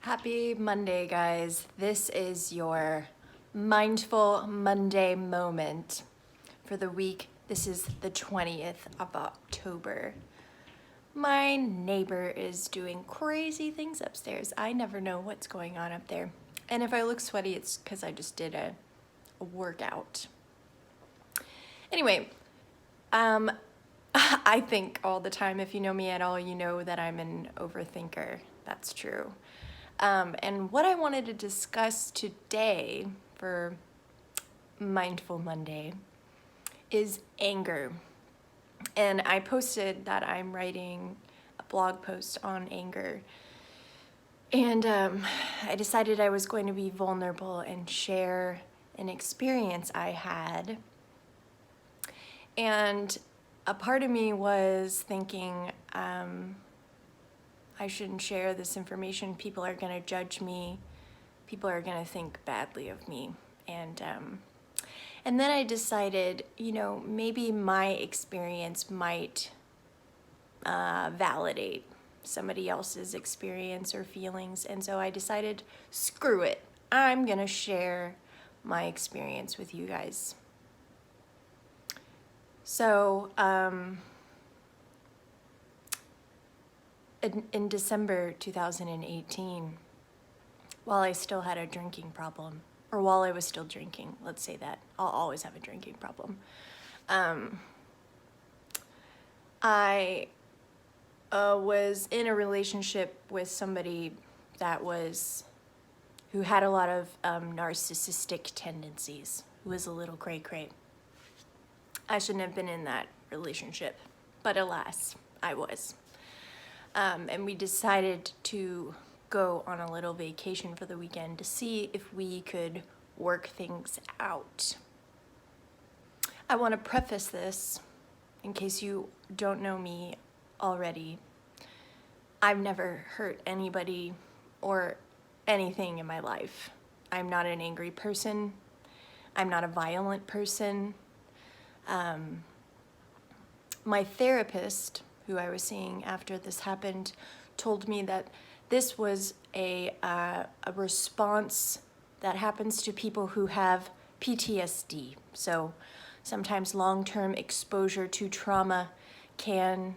Happy Monday, guys. This is your Mindful Monday moment for the week. This is the 20th of October. My neighbor is doing crazy things upstairs. I never know what's going on up there. And if I look sweaty, it's because I just did a workout. Anyway, I think all the time. If you know me at all, you know that I'm an overthinker. That's true. And what I wanted to discuss today for Mindful Monday is anger. And I posted that I'm writing a blog post on anger. And I decided I was going to be vulnerable and share an experience I had. And a part of me was thinking, I shouldn't share this information. People are going to judge me. People are going to think badly of me. And then I decided, maybe my experience might validate somebody else's experience or feelings. And so I decided, screw it. I'm going to share my experience with you guys. So, in December 2018, while I still had a drinking problem, or while I was still drinking, let's say that, I'll always have a drinking problem, I was in a relationship with somebody who had a lot of narcissistic tendencies, who was a little cray-cray. I shouldn't have been in that relationship, but alas, I was. And we decided to go on a little vacation for the weekend to see if we could work things out. I want to preface this, in case you don't know me already. I've never hurt anybody or anything in my life. I'm not an angry person. I'm not a violent person. My therapist, who I was seeing after this happened, told me that this was a response that happens to people who have PTSD. So sometimes long-term exposure to trauma can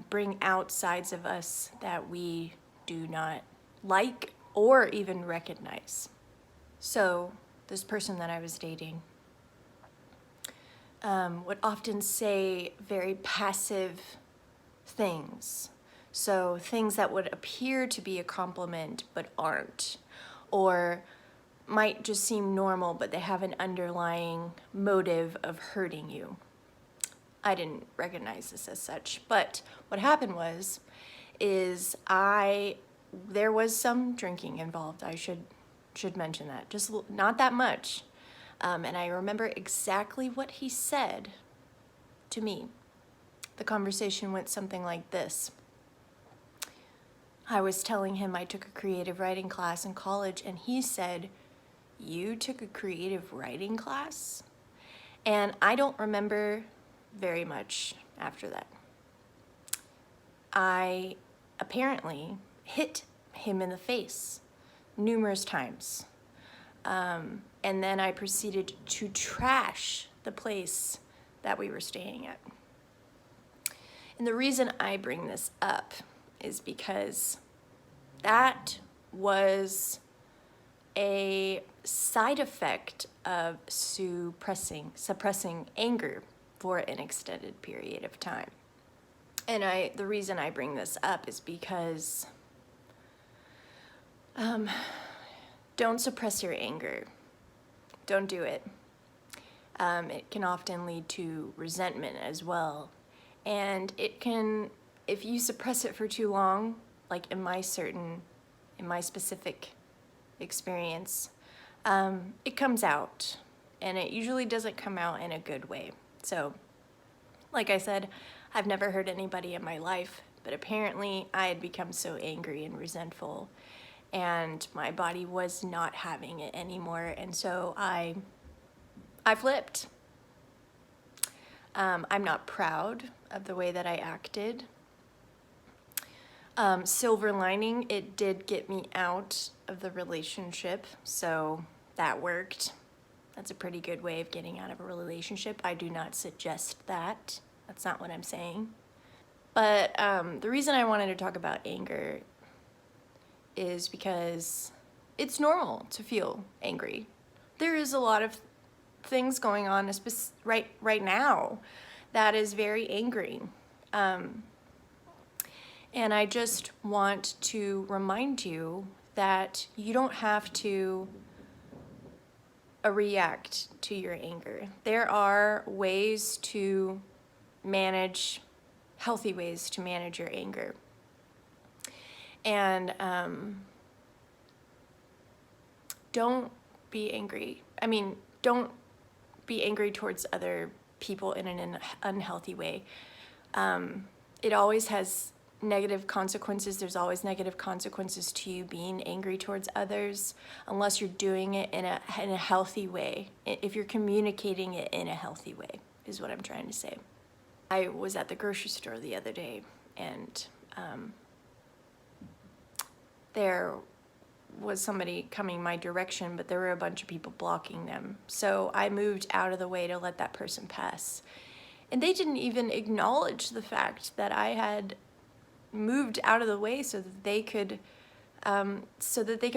bring out sides of us that we do not like or even recognize. So this person that I was dating would often say very passive things. So things that would appear to be a compliment but aren't, or might just seem normal but they have an underlying motive of hurting you. I didn't recognize this as such, but what happened is there was some drinking involved. I should mention that, just not that much. And I remember exactly what he said to me. The conversation went something like this. I was telling him I took a creative writing class in college, and he said, "You took a creative writing class?" And I don't remember very much after that. I apparently hit him in the face numerous times. And then I proceeded to trash the place that we were staying at. And the reason I bring this up is because that was a side effect of suppressing anger for an extended period of time. And the reason I bring this up is because don't suppress your anger. Don't do it. It can often lead to resentment as well. And it can, if you suppress it for too long, like in my specific experience, it comes out, and it usually doesn't come out in a good way. So, like I said, I've never hurt anybody in my life, but apparently I had become so angry and resentful, and my body was not having it anymore, and so I flipped. I'm not proud of the way that I acted. Silver lining, it did get me out of the relationship, so that worked. That's a pretty good way of getting out of a relationship. I do not suggest that. That's not what I'm saying. But the reason I wanted to talk about anger is because it's normal to feel angry. There is a lot of things going on right now that is very angering. And I just want to remind you that you don't have to react to your anger. There are ways to manage, healthy ways to manage your anger. And don't be angry. Don't be angry towards other people in an unhealthy way. It always has negative consequences. There's always negative consequences to you being angry towards others, unless you're doing it in a healthy way. If you're communicating it in a healthy way, is what I'm trying to say. I was at the grocery store the other day, and there was somebody coming my direction, but there were a bunch of people blocking them. So I moved out of the way to let that person pass. And they didn't even acknowledge the fact that I had moved out of the way so that they could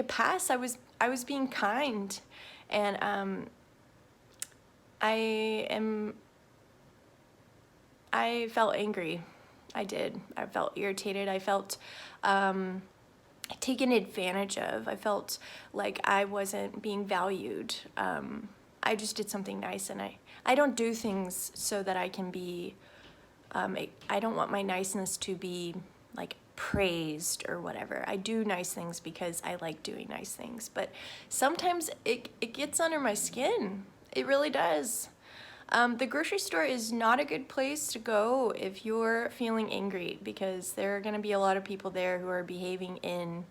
pass. I was being kind, and I felt angry. I did. I felt irritated. I felt taken advantage of. I felt like I wasn't being valued. I just did something nice, and I don't do things so that I can be, I don't want my niceness to be like praised or whatever. I do nice things because I like doing nice things, but sometimes it gets under my skin. It really does. The grocery store is not a good place to go if you're feeling angry, because there are going to be a lot of people there who are behaving in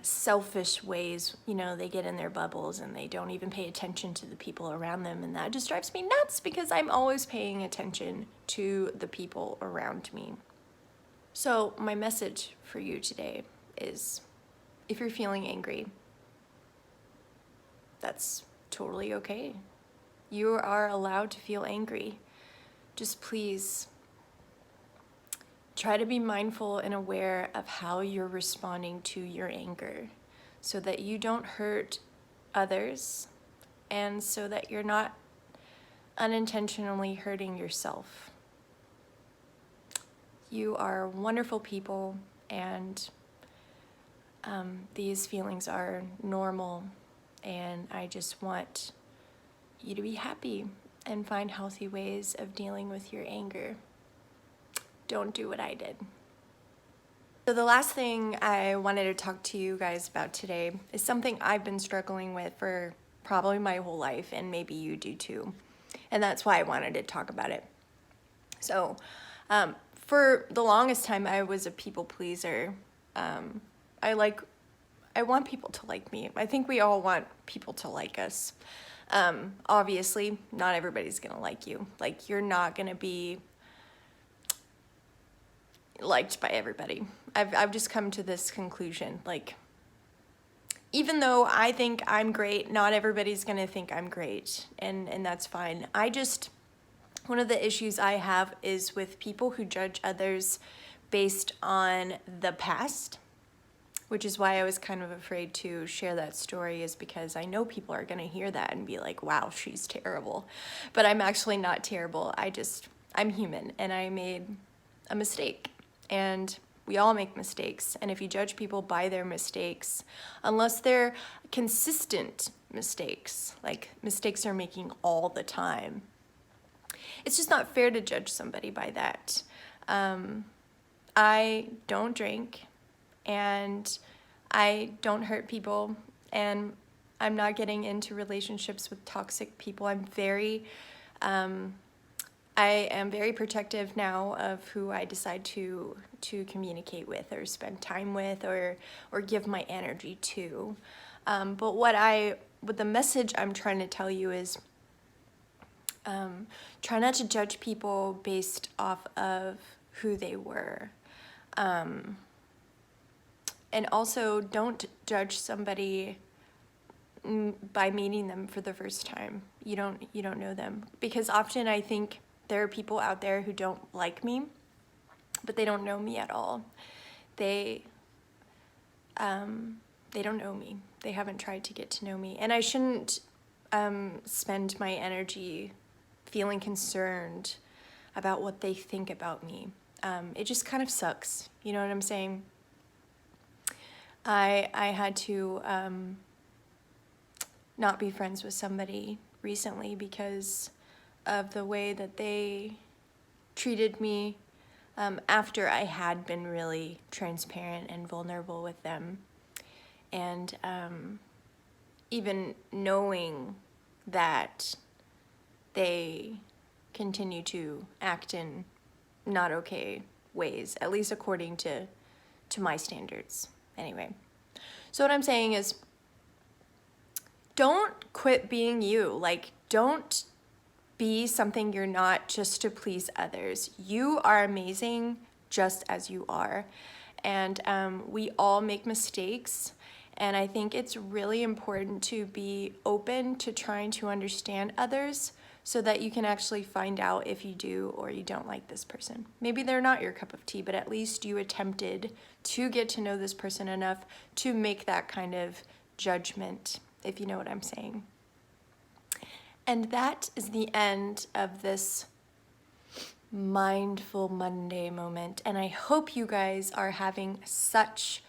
selfish ways. You know, they get in their bubbles and they don't even pay attention to the people around them, and that just drives me nuts, because I'm always paying attention to the people around me. So my message for you today is, if you're feeling angry, that's totally okay. You are allowed to feel angry. Just please try to be mindful and aware of how you're responding to your anger, so that you don't hurt others, and so that you're not unintentionally hurting yourself. You are wonderful people, and these feelings are normal, and I just want you to be happy and find healthy ways of dealing with your anger. Don't do what I did. So the last thing I wanted to talk to you guys about today is something I've been struggling with for probably my whole life, and maybe you do too. And that's why I wanted to talk about it. So for the longest time, I was a people pleaser. I want people to like me. I think we all want people to like us. Obviously, not everybody's gonna like you. Like, you're not gonna be liked by everybody. I've just come to this conclusion. Like, even though I think I'm great, not everybody's gonna think I'm great, and that's fine. One of the issues I have is with people who judge others based on the past, which is why I was kind of afraid to share that story, is because I know people are gonna hear that and be like, wow, she's terrible. But I'm actually not terrible. I'm human, and I made a mistake. And we all make mistakes. And if you judge people by their mistakes, unless they're consistent mistakes, like mistakes they're making all the time, it's just not fair to judge somebody by that. I don't drink, and I don't hurt people, and I'm not getting into relationships with toxic people. I am very protective now of who I decide to communicate with or spend time with or give my energy to. But the message I'm trying to tell you is, try not to judge people based off of who they were. And also, don't judge somebody by meeting them for the first time. You don't know them, because often I think there are people out there who don't like me, but they don't know me at all. They don't know me. They haven't tried to get to know me, and I shouldn't spend my energy feeling concerned about what they think about me. It just kind of sucks. You know what I'm saying? I had to not be friends with somebody recently because of the way that they treated me after I had been really transparent and vulnerable with them. And even knowing that they continue to act in not okay ways, at least according to my standards. Anyway, so what I'm saying is, don't quit being you. Like, don't be something you're not just to please others. You are amazing just as you are. And we all make mistakes. And I think it's really important to be open to trying to understand others so that you can actually find out if you do or you don't like this person. Maybe they're not your cup of tea, but at least you attempted to get to know this person enough to make that kind of judgment, if you know what I'm saying. And that is the end of this Mindful Monday moment. And I hope you guys are having such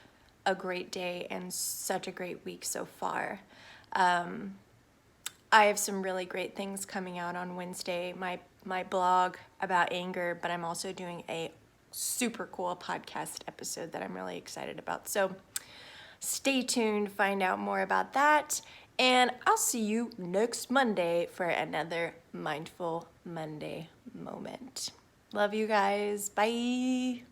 a great day and such a great week so far. I have some really great things coming out on Wednesday. My blog about anger, but I'm also doing a super cool podcast episode that I'm really excited about. So stay tuned, find out more about that. And I'll see you next Monday for another Mindful Monday moment. Love you guys. Bye.